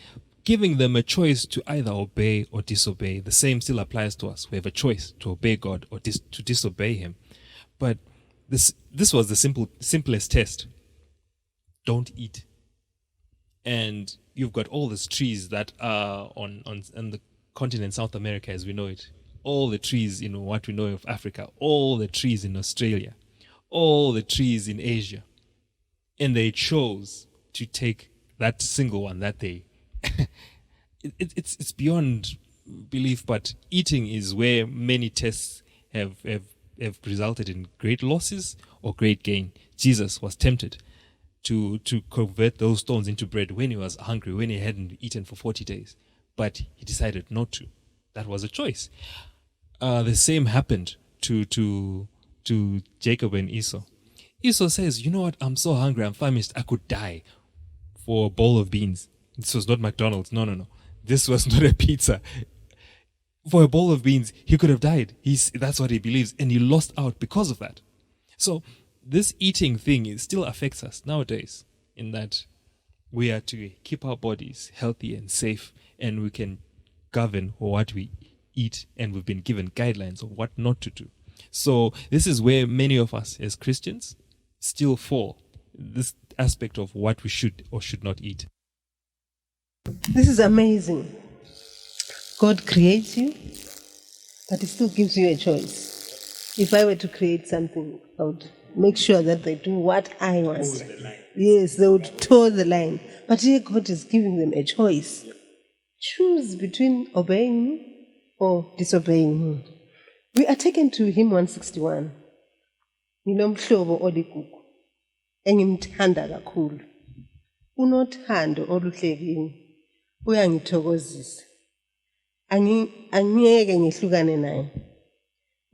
giving them a choice to either obey or disobey. The same still applies to us. We have a choice to obey God or to disobey Him. But this was the simplest test. Don't eat. And you've got all these trees that are on the continent South America as we know it. All the trees in what we know of Africa. All the trees in Australia. All the trees in Asia. And they chose to take that single one that they... it's beyond belief, but eating is where many tests have resulted in great losses or great gain. Jesus was tempted to convert those stones into bread when He was hungry, when He hadn't eaten for 40 days. But He decided not to. That was a choice. The same happened to Jacob and Esau. Esau says, you know what, I'm so hungry, I'm famished, I could die for a bowl of beans. This was not McDonald's. No. This was not a pizza. For a bowl of beans, he could have died. That's what he believes. And he lost out because of that. So this eating thing still affects us nowadays, in that we are to keep our bodies healthy and safe, and we can govern what we eat, and we've been given guidelines of what not to do. So this is where many of us as Christians still fall, this aspect of what we should or should not eat. This is amazing. God creates you, but He still gives you a choice. If I were to create something, I would make sure that they do what I want. Yes, they would toe the line. But here God is giving them a choice. Choose between obeying me or disobeying me. We are taken to hymn 161. Nginomhlobo oligugu engimthanda kakhulu. Unothando oluhle kimi. Uyangithokozisa. Angiyeke ngihlukane naye.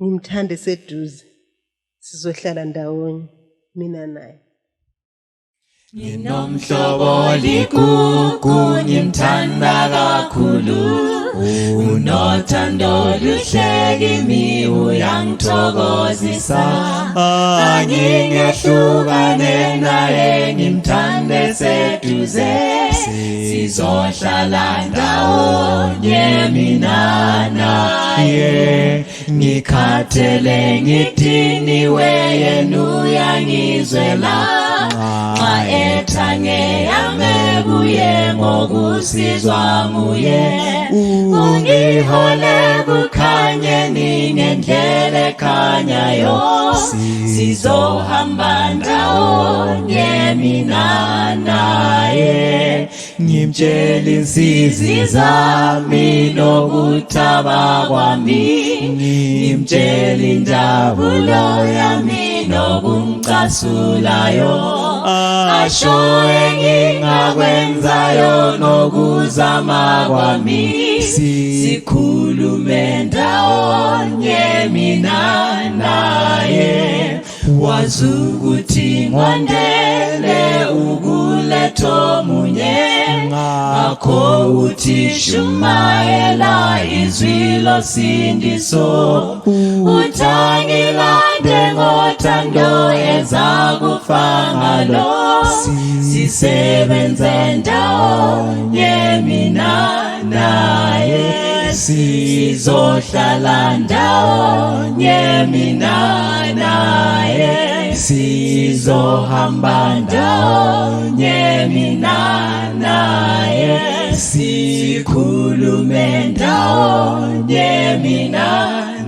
Ngimthande seduze. Sizohlala ndawonye mina naye. Nginomhlobo ligugu ngimthanda kakhulu. Unothando luhle kimi uyangithokozisa. Angingehlukane naye ngimthande seduze. Sizohlala ndawonye mina naye. Ngikhathele ngidiniwe yena uyangizwela. Xa ethange yame kuye ngokusizwa nguye. Ungihole kukhanyeni ngendlela ekhanyayo. Sizohamba ndawonye mina naye. Ngimtshela insizi zami nokuthaba kwami. Ngimtshela injabulo yami nokumcasulayo. Asho engingakwenzayo nokuzama kwami. Sikhulume ndawonye mina naye. Wazi ukuthi ngwandele ukuletha omunye. Ngakho uthi shumayela izwi losindiso. Uthangilande ngothando ezakufa ngalo. Sisebenze ndawonye mina naye. Sizohlala ndawonye mina naye. Sizohamba ndawonye mina naye. Sikhulume ndawonye mina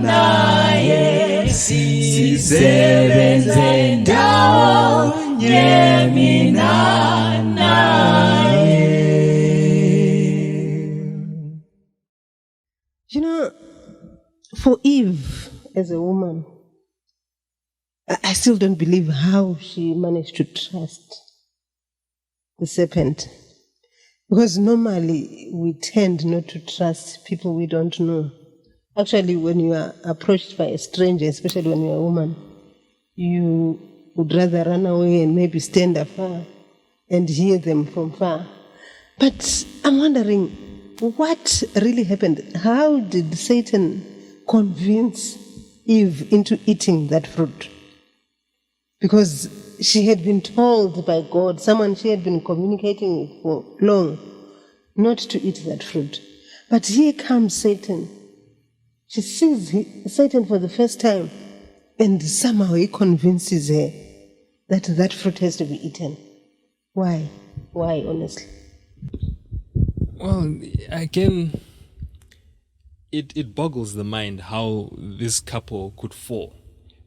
naye. Sisebenze ndawonye mina naye. You know, for Eve as a woman, I still don't believe how she managed to trust the serpent. Because normally we tend not to trust people we don't know. Actually, when you are approached by a stranger, especially when you are a woman, you would rather run away and maybe stand afar and hear them from far. But I'm wondering, what really happened? How did Satan convince Eve into eating that fruit? Because she had been told by God, someone she had been communicating with for long, not to eat that fruit. But here comes Satan. She sees Satan for the first time, and somehow he convinces her that that fruit has to be eaten. Why? Why, honestly? Well, again, it boggles the mind how this couple could fall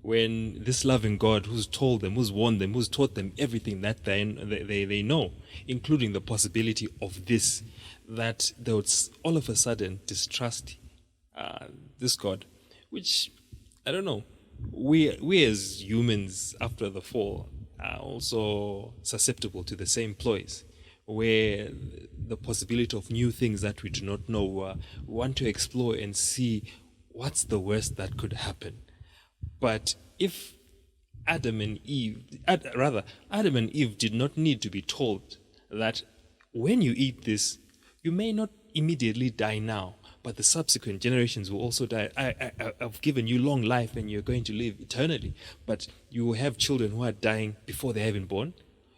when this loving God, who's told them, who's warned them, who's taught them everything that they know, including the possibility of this, that they would all of a sudden distrust this God, which, I don't know, we as humans after the fall are also susceptible to the same ploys, where the possibility of new things that we do not know, want to explore and see what's the worst that could happen. But if Adam and Eve did not need to be told that when you eat this, you may not immediately die now, but the subsequent generations will also die. I've given you long life and you're going to live eternally. But you will have children who are dying before they're even born.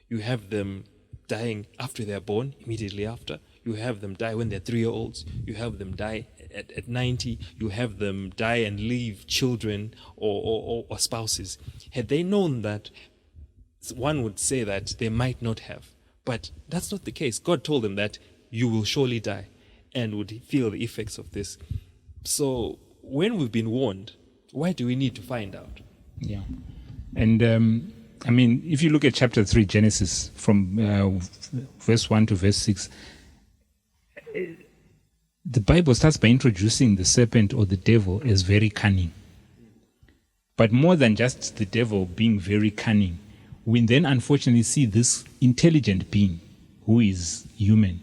You have them dying after they're born, immediately after. You have them die when they're 3-year-olds. You have them die at 90. You have them die and leave children or spouses. Had they known that, one would say that they might not have. But that's not the case. God told them that you will surely die and would feel the effects of this. So when we've been warned, why do we need to find out? Yeah. And I mean, if you look at chapter 3, Genesis, from verse 1 to verse 6, the Bible starts by introducing the serpent or the devil as very cunning. But more than just the devil being very cunning, we then unfortunately see this intelligent being who is human,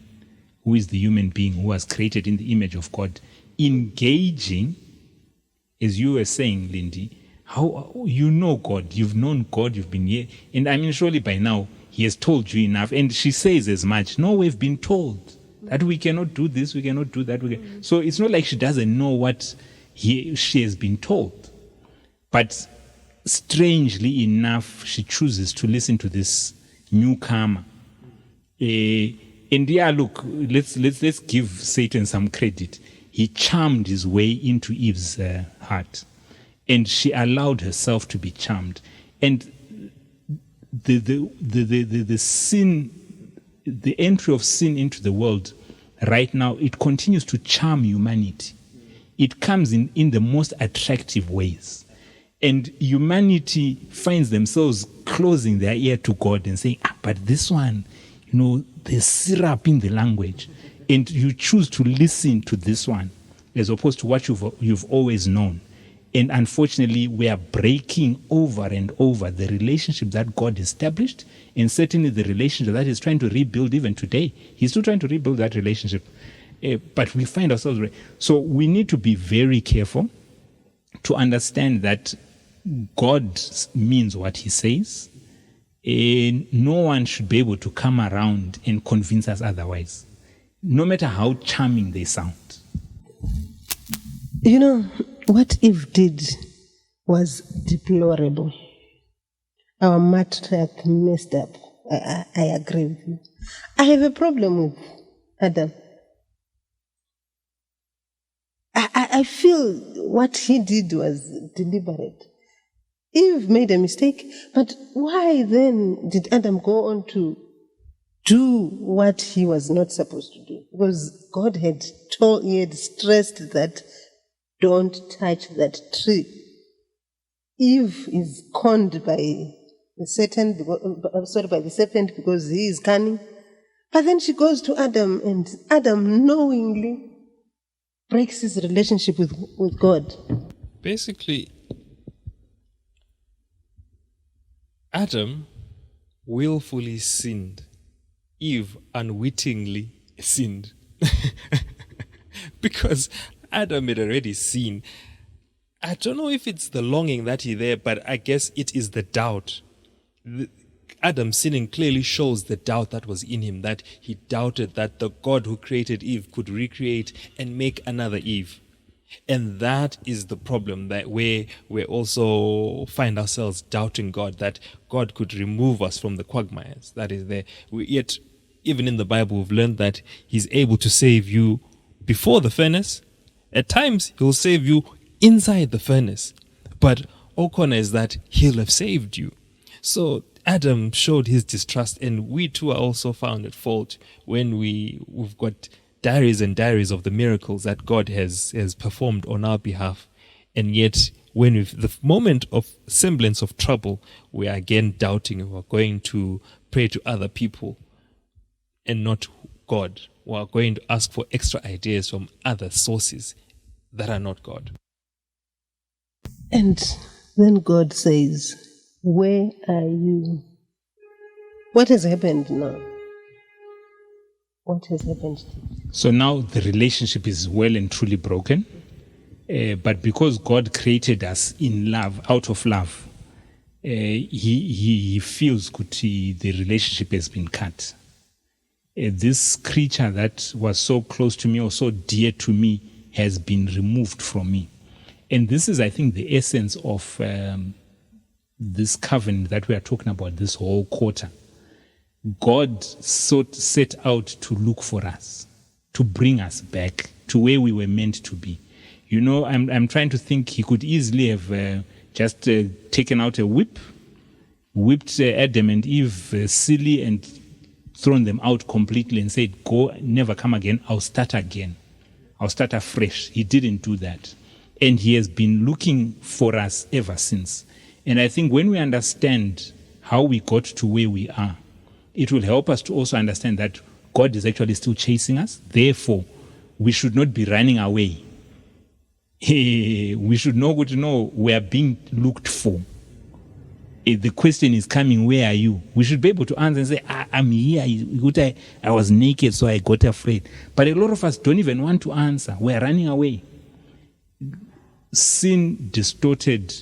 who is the human being who was created in the image of God, engaging, as you were saying, Lindy, how you know God, you've known God, you've been here. And I mean, surely by now, he has told you enough. And she says as much. No, we've been told that we cannot do this, we cannot do that. So it's not like she doesn't know what she has been told. But strangely enough, she chooses to listen to this newcomer. And yeah, look, let's give Satan some credit. He charmed his way into Eve's heart, and she allowed herself to be charmed. And the sin, the entry of sin into the world right now, it continues to charm humanity. It comes in the most attractive ways. And humanity finds themselves closing their ear to God and saying, but this one, there's syrup in the language. And you choose to listen to this one as opposed to what you've always known. And unfortunately, we are breaking over and over the relationship that God established, and certainly the relationship that He's trying to rebuild even today. He's still trying to rebuild that relationship. But we find ourselves... So we need to be very careful to understand that God means what He says. And no one should be able to come around and convince us otherwise, no matter how charming they sound. What Eve did was deplorable. Our matriarch messed up. I agree with you. I have a problem with Adam. I feel what he did was deliberate. Eve made a mistake, but why then did Adam go on to do what he was not supposed to do? Because God had stressed that don't touch that tree. Eve is conned by the serpent because he is cunning. But then she goes to Adam, and Adam knowingly breaks his relationship with God. Basically, Adam willfully sinned. Eve unwittingly sinned. Because Adam had already seen. I don't know if it's the longing that he there, but I guess it is the doubt. Adam sinning clearly shows the doubt that was in him, that he doubted that the God who created Eve could recreate and make another Eve. And that is the problem, that we also find ourselves doubting God, that God could remove us from the quagmires that is there. Yet, even in the Bible, we've learned that He's able to save you before the furnace. At times, He'll save you inside the furnace. But O'Connor is that He'll have saved you. So Adam showed his distrust, and we too are also found at fault when we've got diaries and diaries of the miracles that God has performed on our behalf. And yet, when the moment of semblance of trouble, we are again doubting. We're going to pray to other people and not God. We are going to ask for extra ideas from other sources that are not God. And then God says, where are you? What has happened now? What has happened? So now the relationship is well and truly broken. But because God created us in love, out of love, he feels good. The relationship has been cut. This creature that was so close to me or so dear to me has been removed from me. And this is, I think, the essence of this covenant that we are talking about this whole quarter. God set out to look for us, to bring us back to where we were meant to be. You know, I'm trying to think he could easily have just taken out a whipped Adam and Eve silly and thrown them out completely and said, go, never come again, I'll start again. I'll start afresh. He didn't do that. And he has been looking for us ever since. And I think when we understand how we got to where we are, it will help us to also understand that God is actually still chasing us. Therefore, we should not be running away. We should know we are being looked for. If the question is coming, where are you? We should be able to answer and say, I'm here. I was naked, so I got afraid. But a lot of us don't even want to answer. We're running away. Sin distorted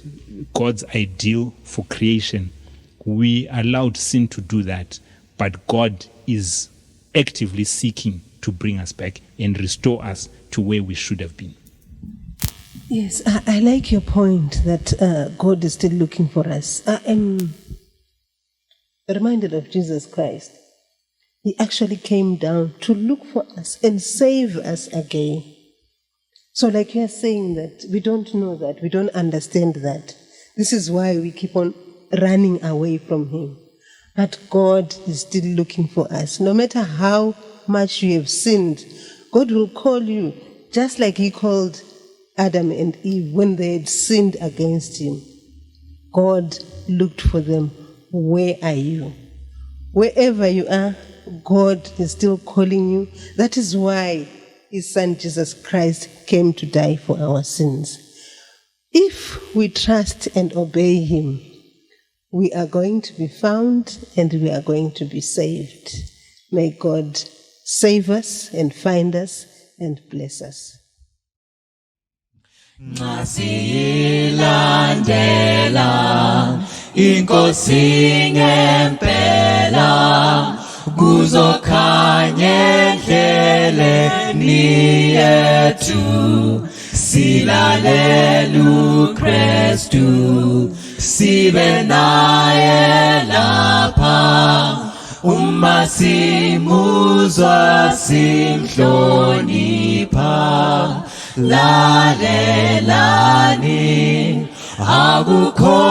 God's ideal for creation. We allowed sin to do that. But God is actively seeking to bring us back and restore us to where we should have been. Yes, I like your point that God is still looking for us. I am reminded of Jesus Christ. He actually came down to look for us and save us again. So like you are saying that we don't know that, we don't understand that. This is why we keep on running away from him. But God is still looking for us. No matter how much you have sinned, God will call you just like he called Adam and Eve when they had sinned against him. God looked for them. Where are you? Wherever you are, God is still calling you. That is why his son Jesus Christ came to die for our sins. If we trust and obey him, we are going to be found and we are going to be saved. May God save us and find us and bless us. Masilandela inkosi ngempela kuzokhanya endleleni yethu silalela uKristu sibe naye lapha uma simuzwa simhlonipha lalelani akukho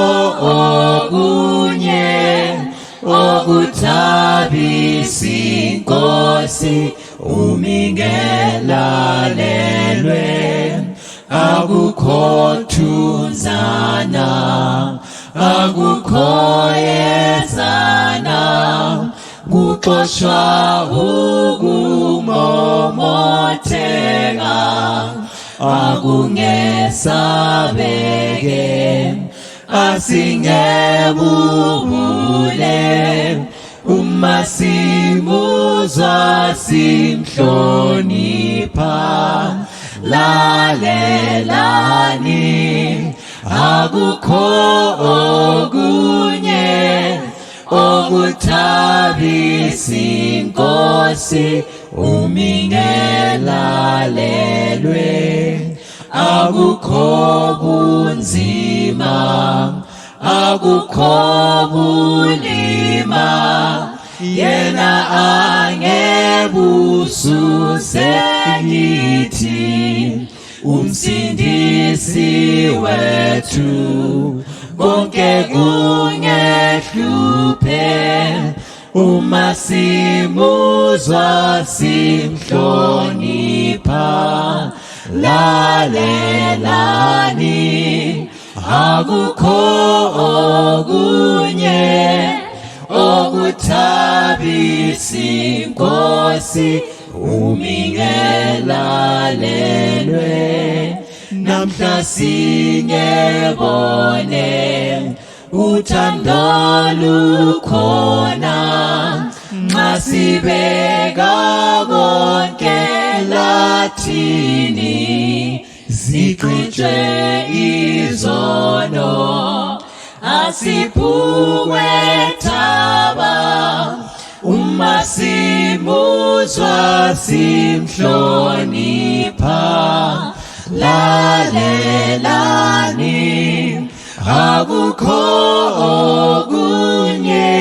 okunye okuthabisa inkosi umingelalelwe akukho thunzana akukho yezana kuxoshwa ukumomotheka akungesabeke asingebubule uma simuzwa simhlonipha lalelani akukho okunye okuthabisa inkosi umingelalelwe akukho bunzima akukho bulima yena angebususe ngithi umsindisi wethu konke kungehluphe uma simuzwa simhlonipha lalelani akukho okunye okuthabisa inkosi umingelalelwe namhla singebone uthando lukhona nxa sibeka konke lathini zigqitshwe izono asiphukwe thaba uma simuzwa simhlonipha lalelani akukho okunye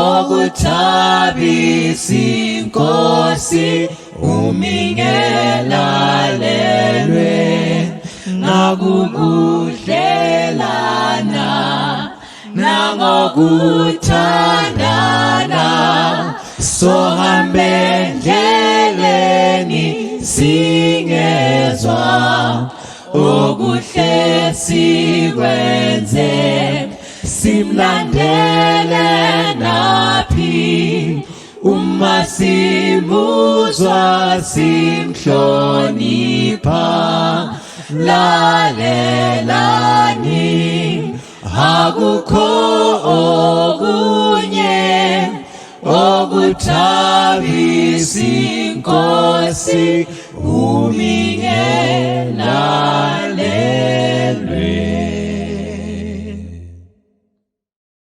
okuthabisa inkosi umingelalelwe nakukudlelana nangokuthandana sohambe endleleni singezwa okuhle sikwenze simlandele naphi uma simuzwa simhlonipha lalelani akukho okunye okuthabisa inkosi umingelalelwe.